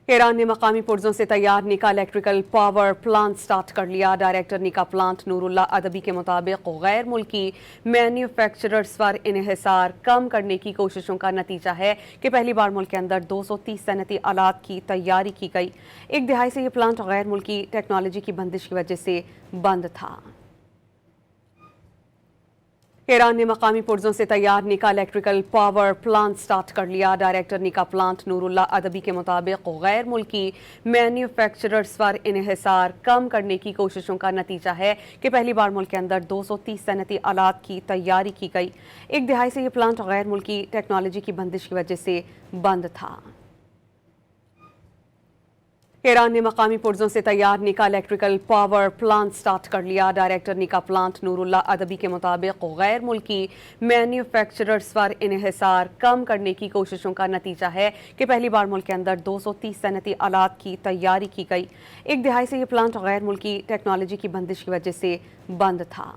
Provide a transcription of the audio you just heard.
ایران نے مقامی پرزوں سے تیار نیکا الیکٹریکل پاور پلانٹ سٹارٹ کر لیا۔ ڈائریکٹر نیکا پلانٹ نور اللہ ادبی کے مطابق غیر ملکی مینوفیکچررز پر انحصار کم کرنے کی کوششوں کا نتیجہ ہے کہ پہلی بار ملک کے اندر 230 صنعتی آلات کی تیاری کی گئی۔ ایک دہائی سے یہ پلانٹ غیر ملکی ٹیکنالوجی کی بندش کی وجہ سے بند تھا۔ ایران نے مقامی پرزوں سے تیار نیکا الیکٹریکل پاور پلانٹ سٹارٹ کر لیا۔ ڈائریکٹر نیکا پلانٹ نور اللہ ادبی کے مطابق غیر ملکی مینوفیکچررز پر انحصار کم کرنے کی کوششوں کا نتیجہ ہے کہ پہلی بار ملک کے اندر 230 صنعتی آلات کی تیاری کی گئی۔ ایک دہائی سے یہ پلانٹ غیر ملکی ٹیکنالوجی کی بندش کی وجہ سے بند تھا۔ ایران نے مقامی پرزوں سے تیار نیکا الیکٹریکل پاور پلانٹ سٹارٹ کر لیا۔ ڈائریکٹر نیکا پلانٹ نور اللہ ادبی کے مطابق غیر ملکی مینوفیکچررز پر انحصار کم کرنے کی کوششوں کا نتیجہ ہے کہ پہلی بار ملک کے اندر 230 صنعتی آلات کی تیاری کی گئی۔ ایک دہائی سے یہ پلانٹ غیر ملکی ٹیکنالوجی کی بندش کی وجہ سے بند تھا۔